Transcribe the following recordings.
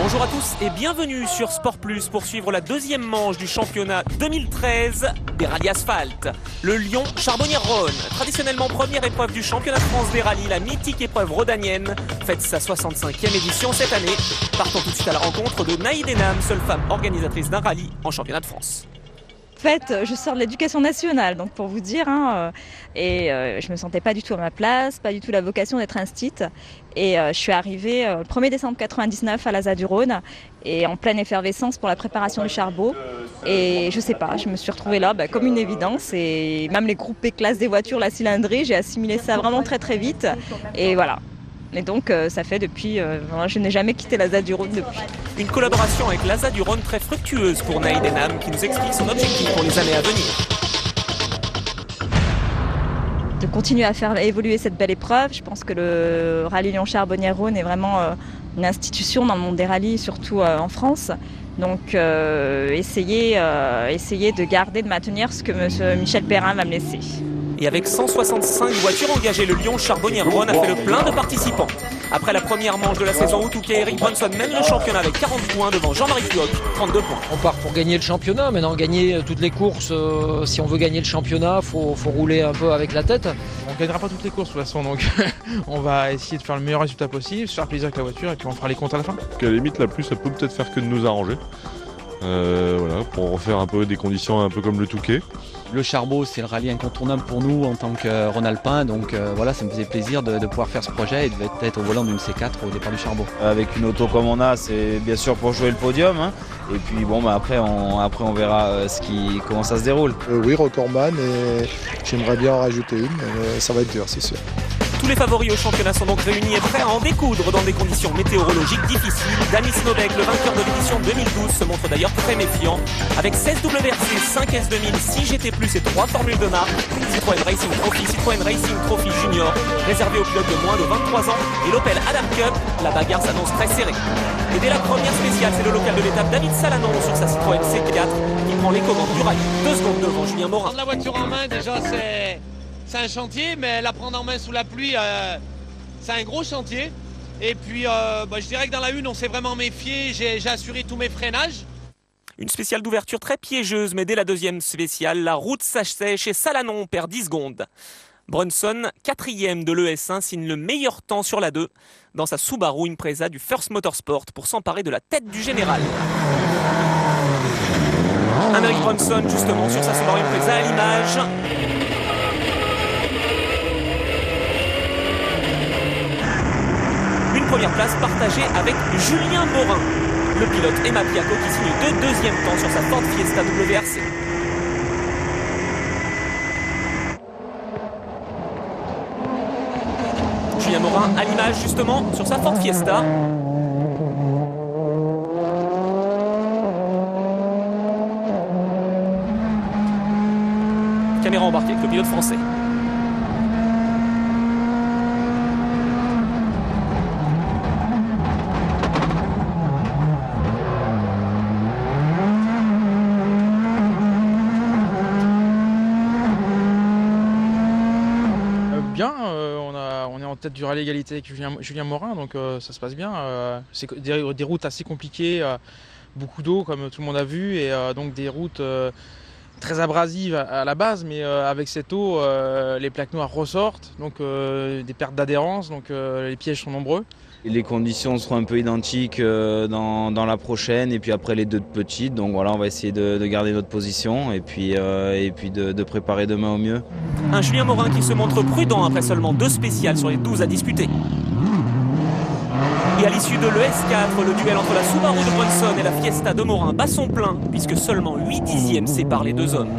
Bonjour à tous et bienvenue sur Sport Plus pour suivre la deuxième manche du championnat 2013 des rallyes asphalte. Le Lyon Charbonnières-Rhône, traditionnellement première épreuve du championnat de France des rallyes, la mythique épreuve rhodanienne, fête sa 65e édition cette année. Partons tout de suite à la rencontre de Naïd Enam, seule femme organisatrice d'un rallye en championnat de France. En fait, je sors de l'éducation nationale, donc pour vous dire, je me sentais pas du tout à ma place, pas du tout la vocation d'être instite. Et je suis arrivée le 1er décembre 1999 à l'ASA du Rhône, et en pleine effervescence pour la préparation du charbot. Et je sais pas, je me suis retrouvée là comme une évidence, et même les groupes classes des voitures, la cylindrée, j'ai assimilé ça vraiment très très vite. Et voilà. Et donc ça fait depuis, je n'ai jamais quitté l'ASA du Rhône depuis. Une collaboration avec l'ASA du Rhône très fructueuse pour Naïd Enam qui nous explique son objectif pour les années à venir. De continuer à faire évoluer cette belle épreuve. Je pense que le rallye Lyon Charbonnières-Rhône est vraiment une institution dans le monde des rallyes, surtout en France. Donc essayer de garder, de maintenir ce que M. Michel Perrin va me laisser. Et avec 165 voitures engagées, le Lyon Charbonnières-Rhône a fait le plein de participants. Après la première manche de la saison août, Eric Brunson mène le championnat avec 40 points devant Jean-Marie Cuoc, 32 points. On part pour gagner le championnat, maintenant gagner toutes les courses, si on veut gagner le championnat, faut rouler un peu avec la tête. On ne gagnera pas toutes les courses de toute façon, donc on va essayer de faire le meilleur résultat possible, se faire plaisir avec la voiture et puis on fera les comptes à la fin. À la limite, la pluie, ça peut peut-être faire que de nous arranger. Pour refaire un peu des conditions un peu comme le Touquet. Le charbot, c'est le rallye incontournable pour nous en tant que Rhône-Alpin, donc ça me faisait plaisir de pouvoir faire ce projet et d'être au volant d'une C4 au départ du charbot. Avec une auto comme on a, c'est bien sûr pour jouer le podium, et puis après on verra comment ça se déroule. Oui, recordman, et j'aimerais bien en rajouter une, mais ça va être dur, c'est sûr. Tous les favoris au championnat sont donc réunis et prêts à en découdre dans des conditions météorologiques difficiles. Danis Novek, le vainqueur de l'édition 2012, se montre d'ailleurs très méfiant. Avec 16 WRC, 5 S2000, 6 GT+, et 3 formules de marque, Citroën Racing Trophy Junior, réservé aux pilotes de moins de 23 ans, et l'Opel Adam Cup, la bagarre s'annonce très serrée. Et dès la première spéciale, c'est le local de l'étape David Salanon sur sa Citroën C4 qui prend les commandes du rallye. 2 secondes devant Julien Morin. Prendre la voiture en main, déjà, c'est un chantier, mais la prendre en main sous la pluie, c'est un gros chantier. Et puis, je dirais que dans la une, on s'est vraiment méfié. J'ai assuré tous mes freinages. Une spéciale d'ouverture très piégeuse, mais dès la deuxième spéciale, la route sèche et Salanon perd 10 secondes. Brunson, 4e de l'ES1, signe le meilleur temps sur la 2 dans sa Subaru Impreza du First Motorsport pour s'emparer de la tête du général. Un Eric Brunson, justement, sur sa Subaru Impreza à l'image. Une première place partagée avec Julien Morin, le pilote Emma Piaco qui signe 2e temps sur sa Ford Fiesta WRC. Julien Morin à l'image justement sur sa Ford Fiesta. Caméra embarquée avec le pilote français. On est en tête du rallye égalité avec Julien Morin, donc ça se passe bien. C'est des routes assez compliquées, beaucoup d'eau comme tout le monde a vu, et donc des routes très abrasives à la base, mais avec cette eau, les plaques noires ressortent, donc des pertes d'adhérence, donc les pièges sont nombreux. Les conditions seront un peu identiques dans la prochaine, et puis après les deux petites, donc voilà, on va essayer de garder notre position et puis de préparer demain au mieux. Un Julien Morin qui se montre prudent après seulement 2 spéciales sur les 12 à disputer. Et à l'issue de l'ES4, le duel entre la Subaru de Brunson et la Fiesta de Morin bat son plein, puisque seulement 8 dixièmes séparent les deux hommes.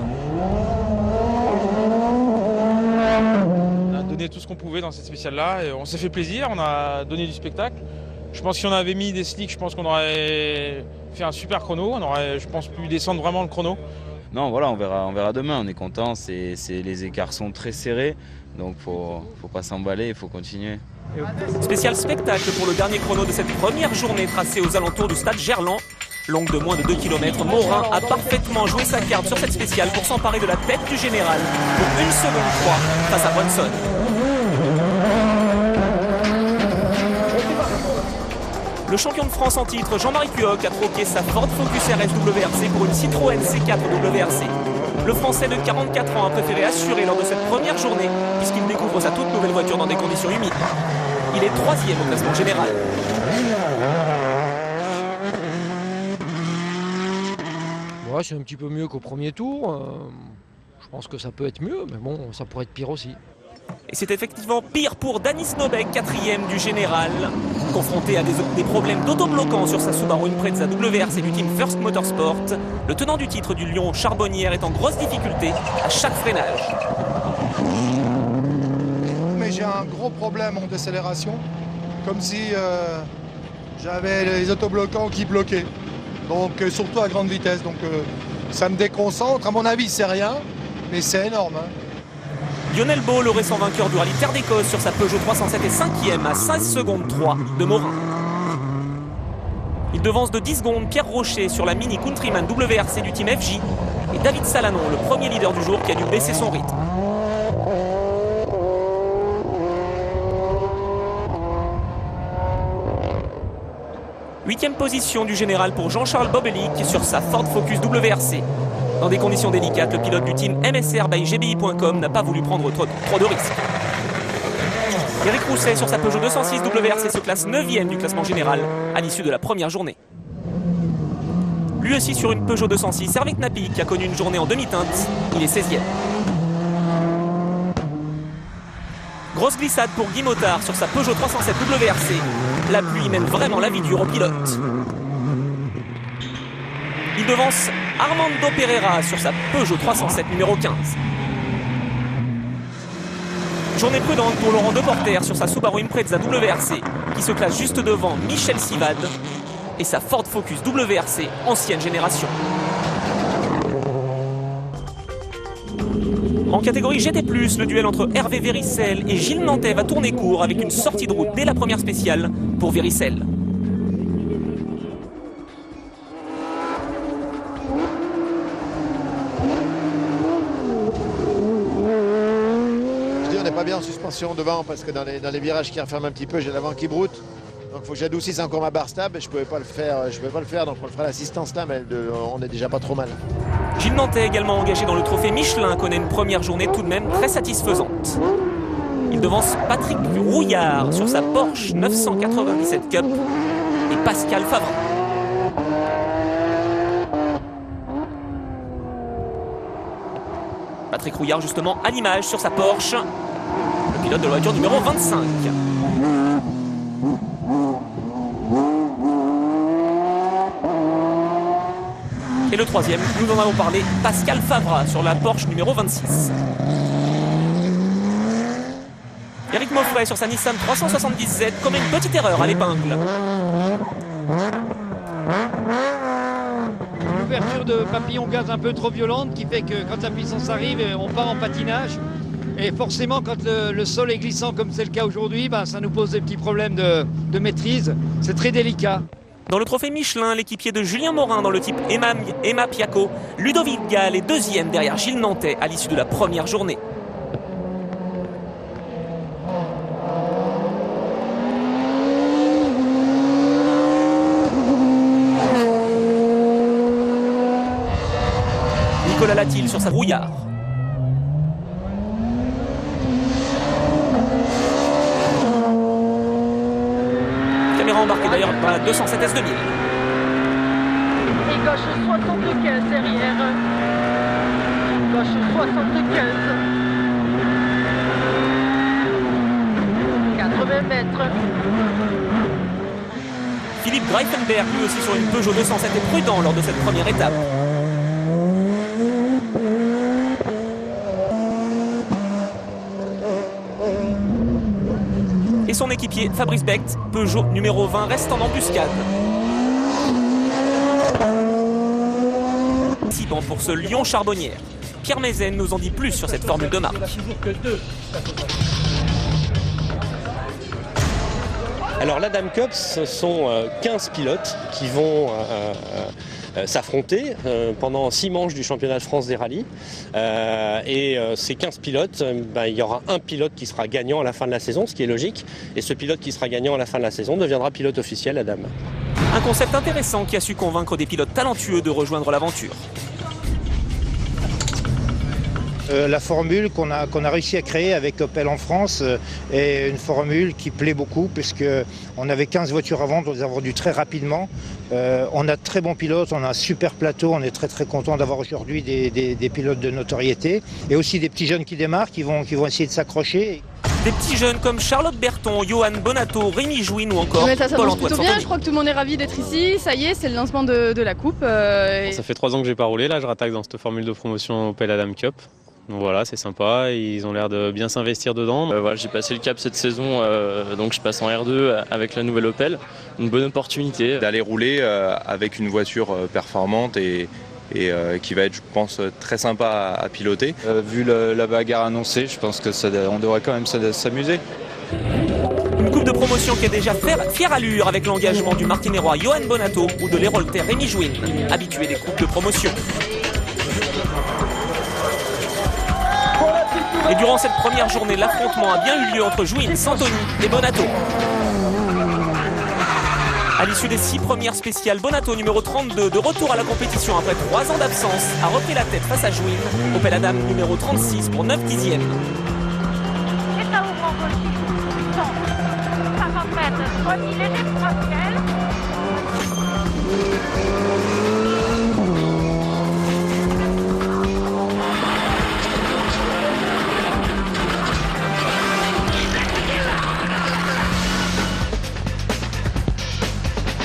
On a donné tout ce qu'on pouvait dans cette spéciale-là, et on s'est fait plaisir, on a donné du spectacle. Je pense que si on avait mis des slicks, je pense qu'on aurait fait un super chrono, on aurait, je pense, pu descendre vraiment le chrono. Non, voilà, on verra demain, on est content, les écarts sont très serrés, donc faut pas s'emballer, il faut continuer. Spécial spectacle pour le dernier chrono de cette première journée tracée aux alentours du stade Gerland. Longue de moins de 2 km, Morin a parfaitement joué sa carte sur cette spéciale pour s'emparer de la tête du général pour 1 seconde 3 face à Brunson. Le champion de France en titre, Jean-Marie Cuoc, a troqué sa Ford Focus RS WRC pour une Citroën C4 WRC. Le Français de 44 ans a préféré assurer lors de cette première journée puisqu'il découvre sa toute nouvelle voiture dans des conditions humides. Il est 3e au classement général. Ouais, c'est un petit peu mieux qu'au premier tour. Je pense que ça peut être mieux, mais bon, ça pourrait être pire aussi. Et c'est effectivement pire pour Danis Nobek, 4e du général. Confronté à des problèmes d'autobloquant sur sa Subaru Impreza WRC du team First Motorsport, le tenant du titre du Lyon Charbonnière est en grosse difficulté à chaque freinage. Mais j'ai un gros problème en décélération, comme si j'avais les autobloquants qui bloquaient. Donc surtout à grande vitesse, donc ça me déconcentre. À mon avis, c'est rien, mais c'est énorme. Hein. Lionel Beau, le récent vainqueur du rallye Terre d'Écosse sur sa Peugeot 307 est 5e à 16 secondes 3 de Morin. Il devance de 10 secondes Pierre Rocher sur la Mini Countryman WRC du team FJ et David Salanon, le premier leader du jour qui a dû baisser son rythme. Huitième position du général pour Jean-Charles Bobelic sur sa Ford Focus WRC. Dans des conditions délicates, le pilote du team MSR by GBI.com n'a pas voulu prendre trop de risques. Eric Rousset sur sa Peugeot 206 WRC se classe 9e du classement général à l'issue de la première journée. Lui aussi sur une Peugeot 206, Hervé Knappy qui a connu une journée en demi-teinte, il est 16e. Grosse glissade pour Guy Mottard sur sa Peugeot 307 WRC. La pluie mène vraiment la vie dure au pilote. Il devance Armando Pereira sur sa Peugeot 307 numéro 15. Journée prudente pour Laurent Deporter sur sa Subaru Impreza WRC qui se classe juste devant Michel Sivad et sa Ford Focus WRC ancienne génération. En catégorie GT+, le duel entre Hervé Véricel et Gilles Nantais va tourner court avec une sortie de route dès la première spéciale pour Véricel. Pas bien en suspension devant parce que dans les virages qui referment un petit peu, j'ai l'avant qui broute. Donc il faut que j'adoucisse encore ma barre stable. Je pouvais pas le faire, donc on le fera l'assistance là, mais on est déjà pas trop mal. Gilles Nantais, également engagé dans le trophée Michelin, connaît une première journée tout de même très satisfaisante. Il devance Patrick Rouillard sur sa Porsche 997 Cup et Pascal Favre. Patrick Rouillard justement à l'image sur sa Porsche. Le pilote de la voiture numéro 25. Et le troisième, nous en avons parlé, Pascal Favre sur la Porsche numéro 26. Eric Moffret sur sa Nissan 370Z commet une petite erreur à l'épingle. Une ouverture de papillon gaz un peu trop violente qui fait que quand la puissance arrive, on part en patinage. Et forcément, quand le sol est glissant comme c'est le cas aujourd'hui, ça nous pose des petits problèmes de maîtrise. C'est très délicat. Dans le trophée Michelin, l'équipier de Julien Morin dans le type Emma Piaco, Ludovic Gall est deuxième derrière Gilles Nantais à l'issue de la première journée. Nicolas Latil sur sa Rouillard. Caméra embarquée d'ailleurs par la 207 S2000. Et gauche 75 derrière. Gauche 75. 80 mètres. Philippe Greifenberg, lui aussi sur une Peugeot 207, est prudent lors de cette première étape. Et son équipier, Fabrice Becht, Peugeot numéro 20, reste en embuscade. Pour ce Lyon Charbonnière. Pierre Mézen nous en dit plus sur cette formule de marque. Alors la Dame Cup, ce sont 15 pilotes qui vont s'affronter pendant 6 manches du championnat de France des rallyes. Ces 15 pilotes, il y aura un pilote qui sera gagnant à la fin de la saison, ce qui est logique. Et ce pilote qui sera gagnant à la fin de la saison deviendra pilote officiel à Dame. Un concept intéressant qui a su convaincre des pilotes talentueux de rejoindre l'aventure. La formule qu'on a réussi à créer avec Opel en France est une formule qui plaît beaucoup puisqu'on avait 15 voitures à vendre, on les a vendues très rapidement. On a de très bons pilotes, on a un super plateau, on est très content d'avoir aujourd'hui des pilotes de notoriété et aussi des petits jeunes qui démarrent, qui vont essayer de s'accrocher. Des petits jeunes comme Charlotte Berton, Johan Bonato, Rémi Jouin ou encore Paul-Antoine Santoni. Je crois que tout le monde est ravi d'être ici. Ça y est, c'est le lancement de la coupe. Ça fait 3 ans que j'ai pas roulé. Là, je rattaque dans cette formule de promotion Opel Adam Cup. Donc voilà, c'est sympa. Ils ont l'air de bien s'investir dedans. Voilà, j'ai passé le cap cette saison, donc je passe en R2 avec la nouvelle Opel. Une bonne opportunité d'aller rouler avec une voiture performante et qui va être, je pense, très sympa à piloter. Vu la bagarre annoncée, je pense qu'on devrait quand même s'amuser. Une coupe de promotion qui est déjà fière allure avec l'engagement du Martinérois Johan Bonato ou de l'Héroltais Rémi Jouin, habitué des coupes de promotion. Et durant cette première journée, l'affrontement a bien eu lieu entre Jouin, Santoni et Bonato. À l'issue des 6 premières spéciales, Bonato, numéro 32, de retour à la compétition après 3 ans d'absence, a repris la tête face à Jouin. Opel Adam, numéro 36 pour 9 dixièmes. C'est à ouvrant gauche, 50 mètres, premier léger potentiel.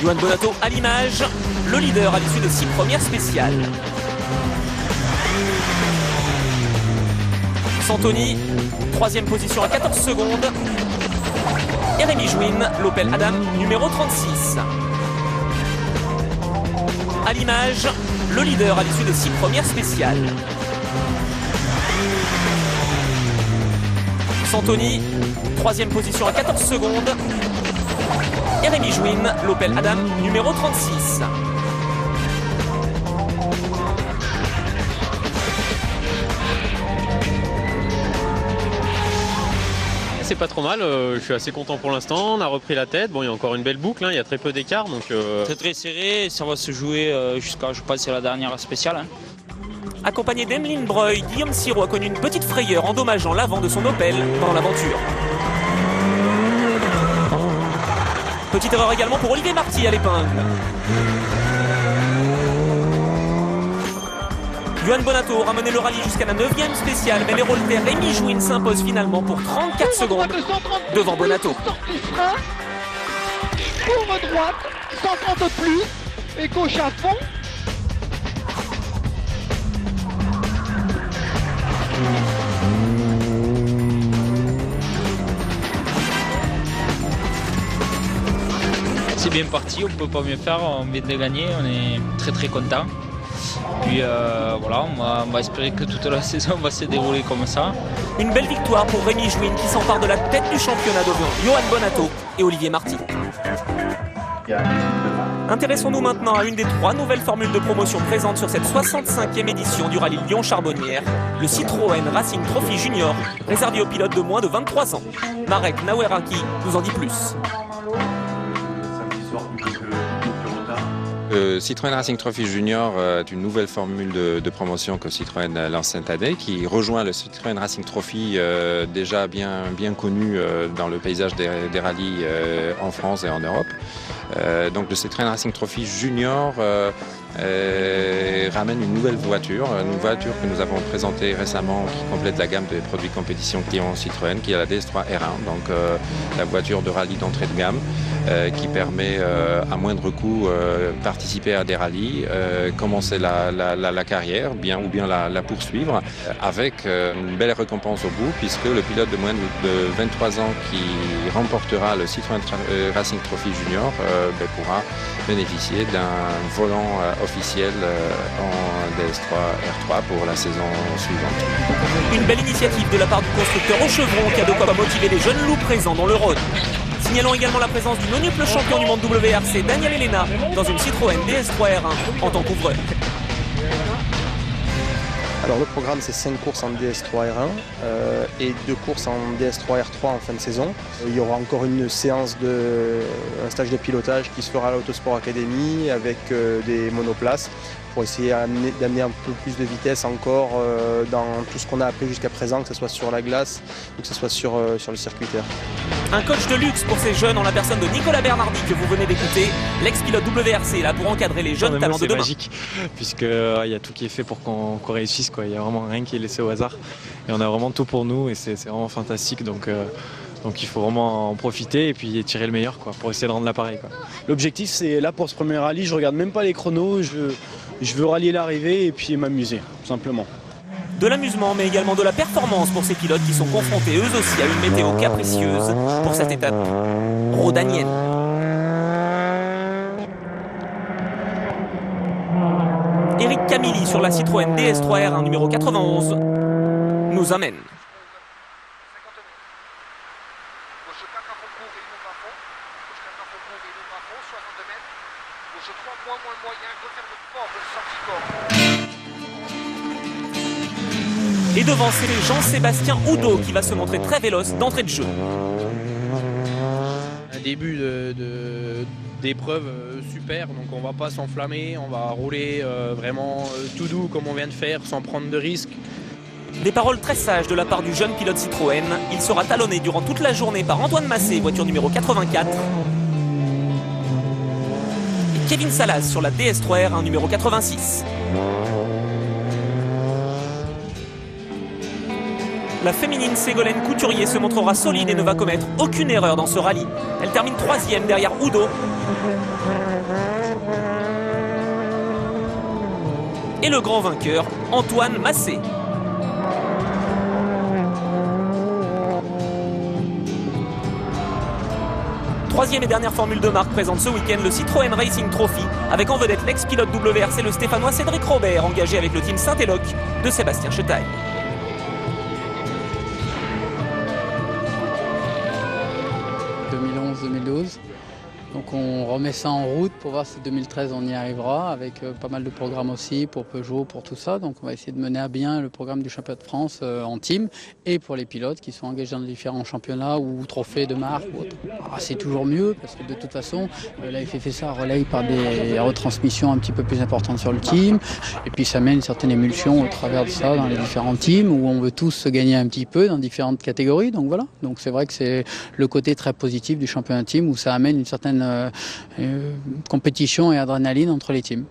Johan Bonato à l'image, le leader à l'issue des 6 premières spéciales. Santoni, 3e position à 14 secondes. Et Rémi Jouin, l'Opel Adam, numéro 36. À l'image, le leader à l'issue des 6 premières spéciales. Santoni, 3e position à 14 secondes. Et Rémi Jouin, l'Opel Adam, numéro 36. C'est pas trop mal, je suis assez content pour l'instant, on a repris la tête. Bon, il y a encore une belle boucle, il y a très peu d'écart. C'est très serré, ça va se jouer jusqu'à, je pense, la dernière spéciale. Accompagné d'Emeline Breuil, Guillaume Sirot a connu une petite frayeur endommageant l'avant de son Opel pendant l'aventure. Petite erreur également pour Olivier Marty à l'épingle. Johan Bonato a mené le rallye jusqu'à la 9e spéciale, mais l'Héroltais Rémi Jouin s'impose finalement pour 34 secondes devant Bonato. Courbe droite, 130 de plus, et gauche à fond. C'est bien parti, on ne peut pas mieux faire, on vient de gagner, on est très content. Puis voilà, on va espérer que toute la saison va se dérouler comme ça. Une belle victoire pour Rémi Jouin qui s'empare de la tête du championnat devant Johan Bonato et Olivier Marty. Intéressons-nous maintenant à une des 3 nouvelles formules de promotion présentes sur cette 65e édition du rallye Lyon-Charbonnières, le Citroën Racing Trophy Junior, réservé aux pilotes de moins de 23 ans. Marek Naweraki nous en dit plus. Citroën Racing Trophy Junior est une nouvelle formule de promotion que Citroën lance cette année qui rejoint le Citroën Racing Trophy déjà bien connu dans le paysage des rallyes en France et en Europe. Donc le Citroën Racing Trophy Junior ramène une nouvelle voiture que nous avons présentée récemment qui complète la gamme des produits compétition clients Citroën, qui est la DS3 R1, donc la voiture de rallye d'entrée de gamme qui permet à moindre coût participer à des rallyes, commencer la carrière ou bien la poursuivre avec une belle récompense au bout, puisque le pilote de moins de 23 ans qui remportera le Citroën Racing Trophy Junior pourra bénéficier d'un volant officiel en DS3 R3 pour la saison suivante. Une belle initiative de la part du constructeur au chevron qui a de quoi motiver les jeunes loups présents dans le Rhône. Signalons également la présence du nonuple champion du monde WRC, Daniel Elena, dans une Citroën DS3R1 en tant qu'ouvreur. Alors le programme c'est 5 courses en DS3R1 et 2 courses en DS3R3 en fin de saison. Il y aura encore une séance un stage de pilotage qui se fera à l'Autosport Academy avec des monoplaces pour essayer d'amener un peu plus de vitesse encore dans tout ce qu'on a appris jusqu'à présent, que ce soit sur la glace ou que ce soit sur le circuit terre. Un coach de luxe pour ces jeunes en la personne de Nicolas Bernardi que vous venez d'écouter. L'ex-pilote WRC est là pour encadrer les jeunes talents de demain. C'est magique puisqu'il y a tout qui est fait pour qu'on réussisse. Il n'y a vraiment rien qui est laissé au hasard et on a vraiment tout pour nous et c'est vraiment fantastique. Donc il faut vraiment en profiter et puis tirer le meilleur pour essayer de rendre l'appareil. L'objectif c'est là pour ce premier rallye, je regarde même pas les chronos, je veux rallier l'arrivée et puis m'amuser tout simplement. De l'amusement mais également de la performance pour ces pilotes qui sont confrontés eux aussi à une météo capricieuse pour cette étape rhodanienne. Eric Camilli sur la Citroën DS3R1 numéro 91 nous amène. Et devant, c'est les Jean-Sébastien Oudot qui va se montrer très véloce d'entrée de jeu. Un début d'épreuve super, donc on va pas s'enflammer, on va rouler vraiment tout doux comme on vient de faire, sans prendre de risques. Des paroles très sages de la part du jeune pilote Citroën. Il sera talonné durant toute la journée par Antoine Massé, voiture numéro 84. Et Kevin Salas sur la DS3R1 numéro 86. La féminine Ségolène Couturier se montrera solide et ne va commettre aucune erreur dans ce rallye. Elle termine 3e derrière Oudot. Et le grand vainqueur, Antoine Massé. Troisième et dernière formule de marque présente ce week-end le Citroën Racing Trophy avec en vedette l'ex-pilote WRC le Stéphanois Cédric Robert engagé avec le team Saint-Éloque de Sébastien Chetaille. 2011-2012. Donc on remet ça en route pour voir si 2013 on y arrivera avec pas mal de programmes aussi pour Peugeot, pour tout ça. Donc on va essayer de mener à bien le programme du championnat de France en team et pour les pilotes qui sont engagés dans différents championnats ou trophées de marque ou autre. C'est toujours mieux parce que de toute façon la FFSA relaye par des retransmissions un petit peu plus importantes sur le team et puis ça met une certaine émulsion au travers de ça dans les différents teams où on veut tous se gagner un petit peu dans différentes catégories. Donc voilà, donc c'est vrai que c'est le côté très positif du championnat team où ça amène une certaine compétition et adrénaline entre les teams.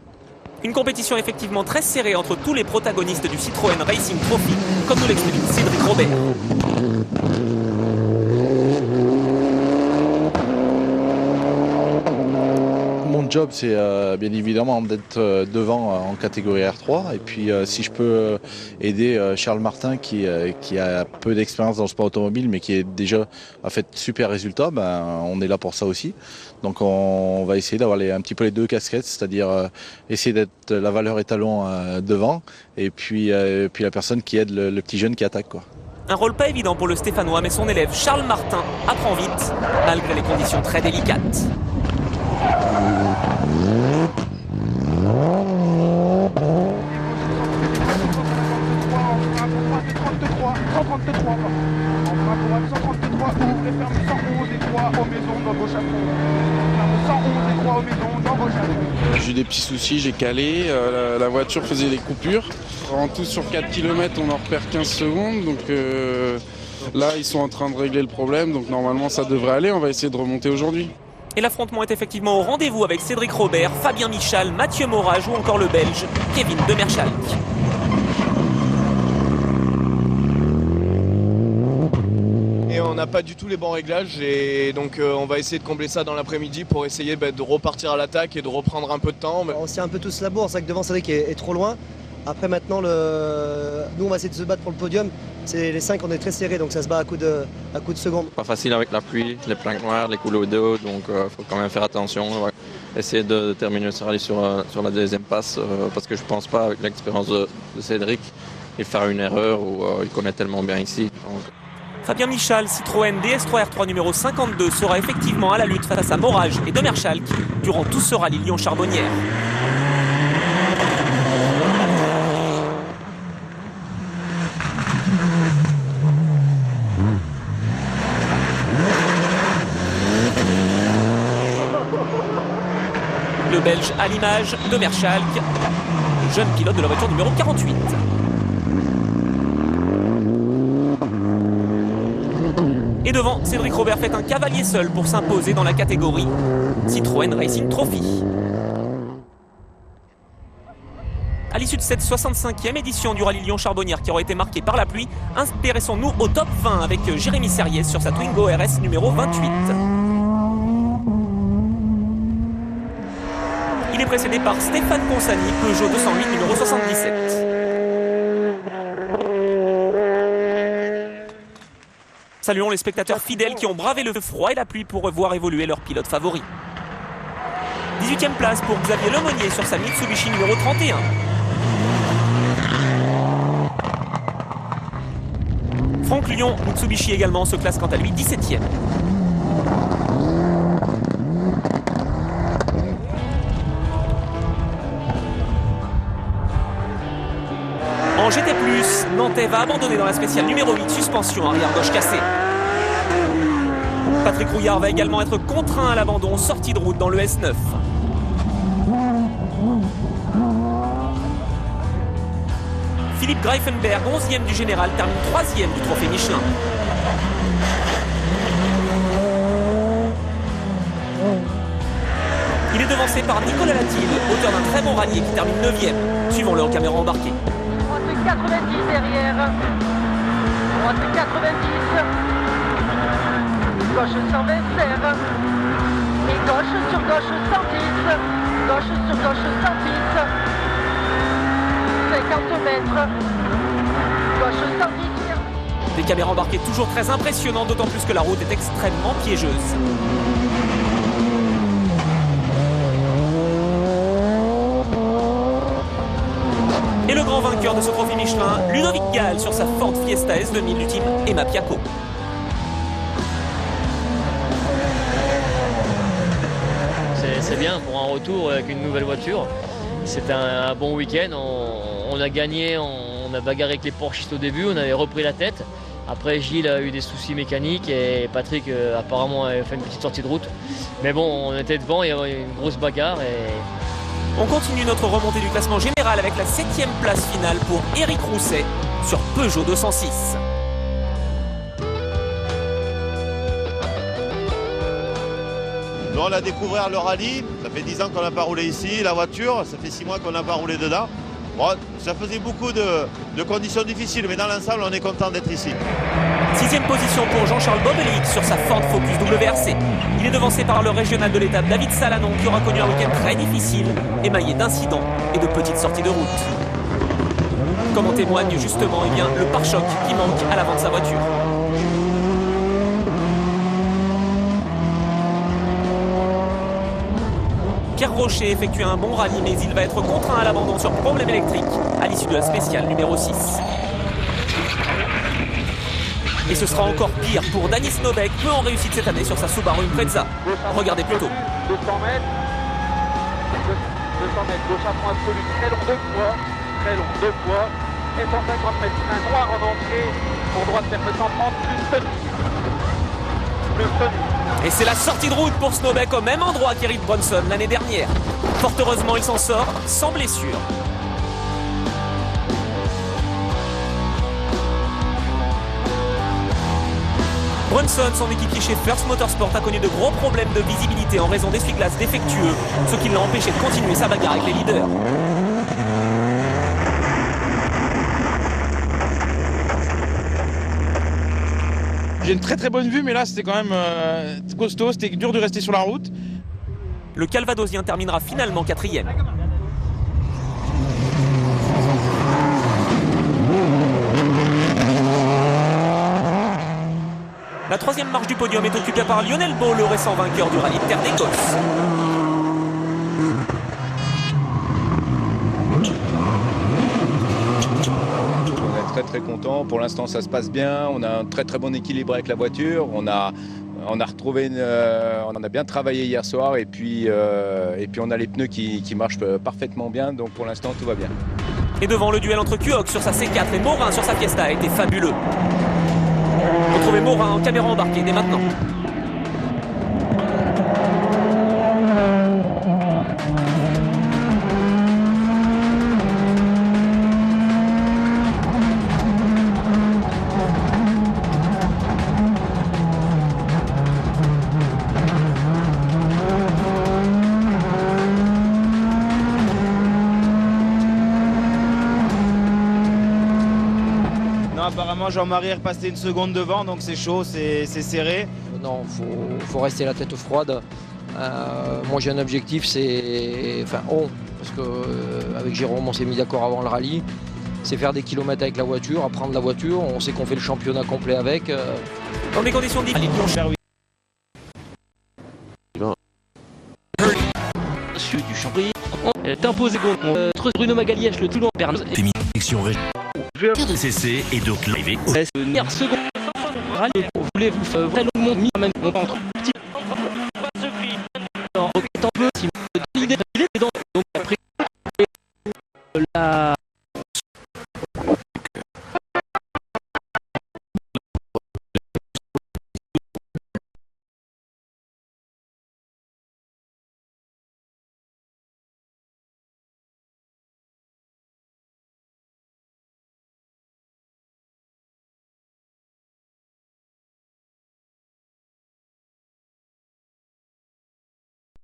Une compétition effectivement très serrée entre tous les protagonistes du Citroën Racing Trophy, comme nous l'explique Cédric Robert. Mon job, c'est bien évidemment d'être devant en catégorie R3 et puis si je peux aider Charles Martin qui a peu d'expérience dans le sport automobile mais qui déjà a fait de super résultats, on est là pour ça aussi. Donc on va essayer d'avoir un petit peu les deux casquettes, c'est-à-dire essayer d'être la valeur étalon devant et puis la personne qui aide le petit jeune qui attaque, quoi. Un rôle pas évident pour le Stéphanois, mais son élève Charles Martin apprend vite, malgré les conditions très délicates. J'ai eu des petits soucis, j'ai calé, la voiture faisait des coupures. En tout sur 4 km on en repère 15 secondes, donc là ils sont en train de régler le problème, donc normalement ça devrait aller, on va essayer de remonter aujourd'hui. Et l'affrontement est effectivement au rendez-vous avec Cédric Robert, Fabien Michal, Mathieu Morage ou encore le Belge Kevin Demerchalk. Et on n'a pas du tout les bons réglages et donc on va essayer de combler ça dans l'après-midi pour essayer de repartir à l'attaque et de reprendre un peu de temps. On se tient un peu tous la bourre, c'est vrai que devant Cédric est trop loin. Après maintenant, nous on va essayer de se battre pour le podium. C'est les 5, on est très serrés, donc ça se bat à coup de secondes. Pas facile avec la pluie, les plaques noires, les couloirs d'eau, donc il faut quand même faire attention. Ouais. Essayer de terminer ce rallye sur la deuxième passe, parce que je pense pas, avec l'expérience de Cédric, il faire une erreur où il connaît tellement bien ici. Donc. Fabien Michal, Citroën DS3 R3 numéro 52, sera effectivement à la lutte face à Morage et Demerschalk durant tout ce rallye Lyon-Charbonnières. Le Belge à l'image, Demerschalk, jeune pilote de la voiture numéro 48. Et devant, Cédric Robert fait un cavalier seul pour s'imposer dans la catégorie Citroën Racing Trophy. À l'issue de cette 65e édition du rallye Lyon-Charbonnières qui aura été marquée par la pluie, intéressons-nous au top 20 avec Jérémy Serriès sur sa Twingo RS numéro 28. Il est précédé par Stéphane Consani, Peugeot 208 numéro 77. Saluons les spectateurs fidèles qui ont bravé le froid et la pluie pour voir évoluer leur pilote favori. 18e place pour Xavier Lemonnier sur sa Mitsubishi numéro 31. Franck Lyon, Mitsubishi également, se classe quant à lui 17e. En GT+, Nantais va abandonner dans la spéciale numéro 8, suspension arrière gauche cassée. Patrick Rouillard va également être contraint à l'abandon, sortie de route dans le S9. Philippe Greifenberg, 11e du général, termine 3e du trophée Michelin. Il est devancé par Nicolas Latil, auteur d'un très bon rallier qui termine 9e. Suivons-le en caméra embarquée. Droite 90 derrière. Droite 90. Gauche 120 serre. Et gauche sur gauche 110. Gauche sur gauche 110. 50 mètres. Gauche 110. Des caméras embarquées toujours très impressionnantes, d'autant plus que la route est extrêmement piégeuse. Et le grand vainqueur de ce trophée Michelin, Ludovic Gall sur sa Ford Fiesta S2000 du team Emma Piaco. C'est bien pour un retour avec une nouvelle voiture. C'était un bon week-end, on a gagné, on a bagarré avec les Porschistes au début, on avait repris la tête. Après Gilles a eu des soucis mécaniques et Patrick apparemment a fait une petite sortie de route. Mais bon, on était devant, il y avait une grosse bagarre. On continue notre remontée du classement général avec la 7e place finale pour Éric Rousset sur Peugeot 206. Nous, on a découvert le rallye, ça fait 10 ans qu'on n'a pas roulé ici, la voiture, ça fait 6 mois qu'on n'a pas roulé dedans. Bon, ça faisait beaucoup de conditions difficiles, mais dans l'ensemble, on est content d'être ici. 6e position pour Jean-Charles Bobelic sur sa Ford Focus WRC. Il est devancé par le régional de l'étape David Salanon qui aura connu un week-end très difficile, émaillé d'incidents et de petites sorties de route. Comme en témoigne justement le pare-choc qui manque à l'avant de sa voiture. Pierre Rocher effectue un bon rallye, mais il va être contraint à l'abandon sur problème électrique à l'issue de la spéciale numéro 6. Et ce sera encore pire pour Danis Novek, peu en réussite cette année sur sa Subaru Impreza. Regardez plutôt. 200 mètres, gauche à fond absolu, très long 2 fois, et 150 mètres, un noir en entrée, pour droite vers 130, plus tenue. Et c'est la sortie de route pour Snowbeck au même endroit qu'Eric Bronson l'année dernière. Fort heureusement, il s'en sort sans blessure. Brunson, son équipier chez First Motorsport, a connu de gros problèmes de visibilité en raison d'essuie-glaces défectueux, ce qui l'a empêché de continuer sa bagarre avec les leaders. J'ai une très très bonne vue, mais là c'était quand même costaud, c'était dur de rester sur la route. Le Calvadosien terminera finalement 4e. La 3e marche du podium est occupée par Lionel Beau, le récent vainqueur du rallye de Terre d'Écosse. On est très content. Pour l'instant, ça se passe bien. On a un très très bon équilibre avec la voiture. On a retrouvé, on a bien travaillé hier soir et puis on a les pneus qui marchent parfaitement bien. Donc pour l'instant, tout va bien. Et devant, le duel entre Kuok sur sa C4 et Morin sur sa Fiesta a été fabuleux. Retrouvez Morin en caméra embarquée dès maintenant. Apparemment Jean-Marie est repassé une seconde devant, donc c'est chaud, c'est serré. Non, faut rester la tête froide. Moi j'ai un objectif, parce qu'avec Jérôme on s'est mis d'accord avant le rallye, c'est faire des kilomètres avec la voiture, apprendre la voiture, on sait qu'on fait le championnat complet avec. Dans des conditions difficiles. Monsieur du Chambry est imposé contre Bruno Magalièche, le Toulon Bernoz. Sélection RDCC et donc l'arrivée au second. Voulez-vous faire le monde même